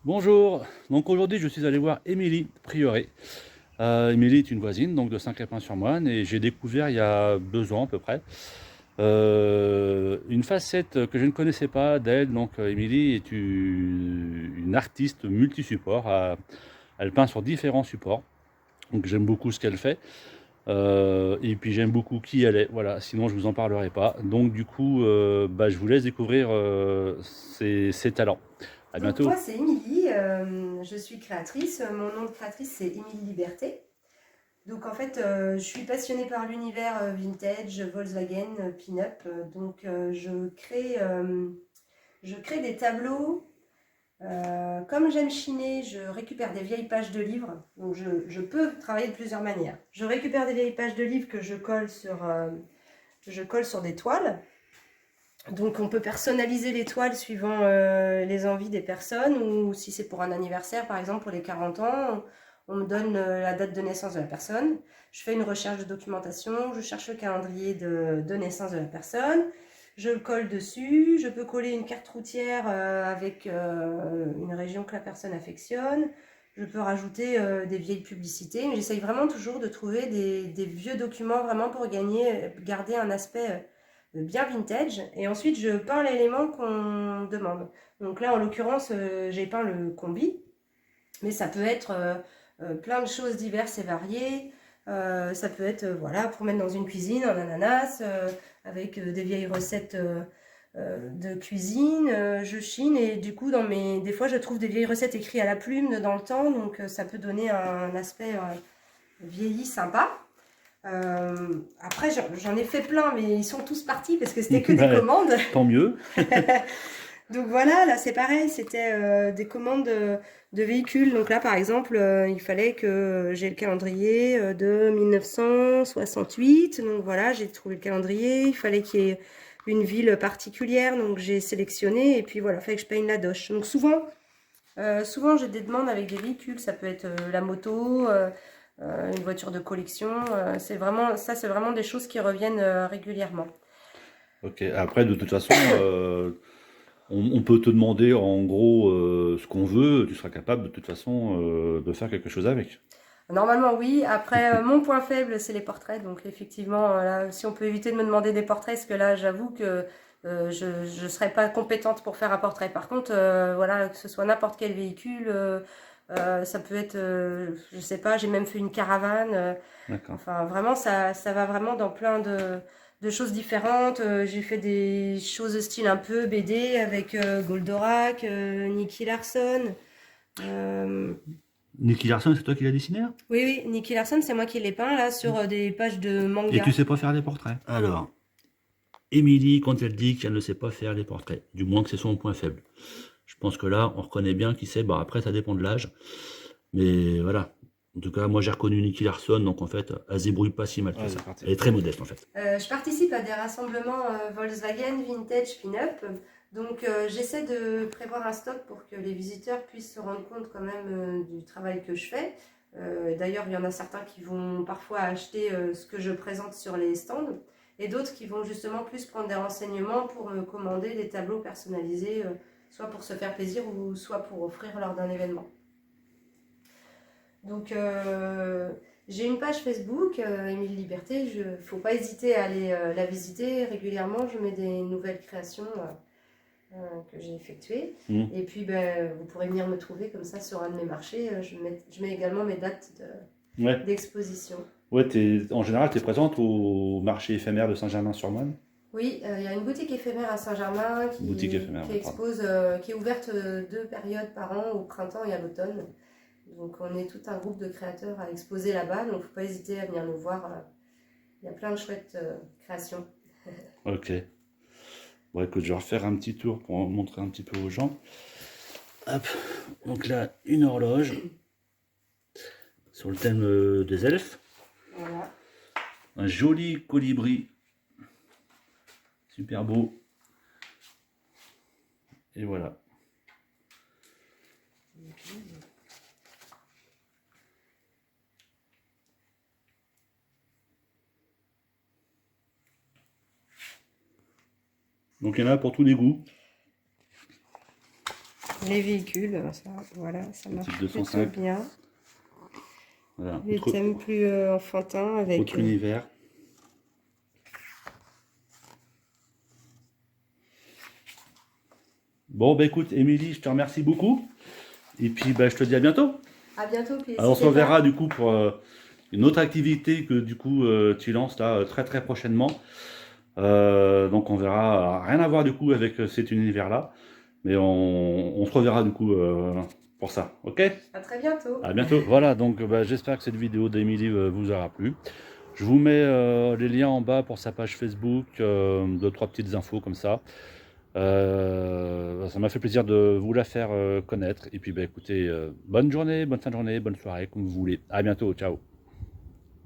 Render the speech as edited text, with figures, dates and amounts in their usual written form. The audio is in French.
Bonjour, donc aujourd'hui je suis allé voir Émilie Prieuré. Émilie est une voisine donc de Saint-Crépin-sur-Moine et j'ai découvert il y a 2 ans à peu près une facette que je ne connaissais pas d'elle. Donc Émilie est une artiste multi-support, elle peint sur différents supports, donc j'aime beaucoup ce qu'elle fait. Et puis j'aime beaucoup qui elle est, voilà, sinon je vous en parlerai pas. Donc du coup, je vous laisse découvrir ses talents. À Donc bientôt. moi c'est Émilie, je suis créatrice. Mon nom de créatrice c'est Émilie Liberté. Donc en fait je suis passionnée par l'univers vintage, Volkswagen, pin-up. Je crée des tableaux. Comme j'aime chiner, je récupère des vieilles pages de livres. Donc je peux travailler de plusieurs manières. Je récupère des vieilles pages de livres que je colle sur des toiles. Donc on peut personnaliser les toiles suivant les envies des personnes, ou si c'est pour un anniversaire, par exemple pour les 40 ans, on me donne la date de naissance de la personne. Je fais une recherche de documentation, je cherche le calendrier de naissance de la personne, je le colle dessus, je peux coller une carte routière avec une région que la personne affectionne, je peux rajouter des vieilles publicités, mais j'essaye vraiment toujours de trouver des vieux documents vraiment pour garder un aspect bien vintage, et ensuite je peins l'élément qu'on demande. Donc là en l'occurrence j'ai peint le combi, mais ça peut être plein de choses diverses et variées. Ça peut être voilà, pour mettre dans une cuisine un ananas avec des vieilles recettes de cuisine. Je chine, et du coup des fois je trouve des vieilles recettes écrites à la plume dans le temps, donc ça peut donner un aspect vieilli sympa. Après, j'en ai fait plein, mais ils sont tous partis parce que c'était que des Ouais, commandes. tant mieux. Donc voilà, là c'est pareil, c'était des commandes de véhicules. Donc là par exemple, il fallait que j'ai le calendrier de 1968. Donc voilà, j'ai trouvé le calendrier. Il fallait qu'il y ait une ville particulière, donc j'ai sélectionné. Et puis voilà, il fallait que je paye la doche. Donc souvent j'ai des demandes avec des véhicules. Ça peut être la moto, une voiture de collection. C'est vraiment des choses qui reviennent régulièrement. Ok, après, de toute façon, on peut te demander en gros ce qu'on veut, tu seras capable de toute façon de faire quelque chose avec. Normalement, oui. Après, mon point faible, c'est les portraits. Donc, effectivement, là, si on peut éviter de me demander des portraits, parce que là, j'avoue que je ne serais pas compétente pour faire un portrait. Par contre, voilà, que ce soit n'importe quel véhicule, ça peut être, je sais pas, j'ai même fait une caravane. D'accord. Enfin, vraiment, ça va vraiment dans plein de choses différentes. J'ai fait des choses de style un peu BD avec Goldorak, Nicky Larson. Euh, Nicky Larson, c'est toi qui l'as dessiné là? oui, oui, Nicky Larson, c'est moi qui l'ai peint là sur des pages de Et tu manga. sais pas faire les portraits. Alors, Émilie, quand elle dit qu'elle ne sait pas faire les portraits, du moins que c'est son point faible. Je pense que là, on reconnaît bien qui c'est. Bon, après, ça dépend de l'âge. Mais voilà. En tout cas, moi, j'ai reconnu Nicky Larson, donc en fait, elle se débrouille pas si mal que ouais, ça. Elle est très modeste, en fait. Je participe à des rassemblements Volkswagen, Vintage, Pin-Up. Donc j'essaie de prévoir un stock pour que les visiteurs puissent se rendre compte quand même du travail que je fais. D'ailleurs, il y en a certains qui vont parfois acheter ce que je présente sur les stands, et d'autres qui vont justement plus prendre des renseignements pour me commander des tableaux personnalisés, soit pour se faire plaisir ou soit pour offrir lors d'un événement. Donc, j'ai une page Facebook, Émile Liberté. Il ne faut pas hésiter à aller la visiter régulièrement. Je mets des nouvelles créations que j'ai effectuées. Mmh. Et puis, ben, vous pourrez venir me trouver comme ça sur un de mes marchés. Je mets également mes dates Ouais. d'exposition. Ouais, en général, tu es présente au marché éphémère de Saint-Germain-sur-Marne. Oui, il y a une boutique éphémère à Saint-Germain Boutique éphémère, qui ouais, pardon. expose, qui est ouverte 2 périodes par an, au printemps et à l'automne. Donc on est tout un groupe de créateurs à exposer là-bas, donc il ne faut pas hésiter à venir nous voir. Il y a plein de chouettes créations. Ok. Bon, écoute, je vais refaire un petit tour pour montrer un petit peu aux gens. Hop. Donc là, une horloge sur le thème des elfes. Voilà. Un joli colibri. Super beau. Et voilà. Donc il y en a pour tous les goûts. Les véhicules, ça, voilà, ça marche Type plutôt 205. bien. Voilà. Les thèmes plus enfantins avec... Autre univers. Bon, bah écoute, Émilie, je te remercie beaucoup. Et puis, bah, je te dis à bientôt. À bientôt, puis Alors, on se n'hésitez pas. reverra du coup pour une autre activité que du coup tu lances là très très prochainement. Donc, on verra, rien à voir du coup avec cet univers-là. Mais on se reverra du coup pour ça. Ok? À très bientôt. À bientôt. Voilà, donc bah, j'espère que cette vidéo d'Émilie vous aura plu. Je vous mets les liens en bas pour sa page Facebook, deux, trois petites infos comme ça. Ça m'a fait plaisir de vous la faire connaître. Et puis bah, écoutez, bonne journée, bonne fin de journée, bonne soirée, comme vous voulez. À bientôt, ciao.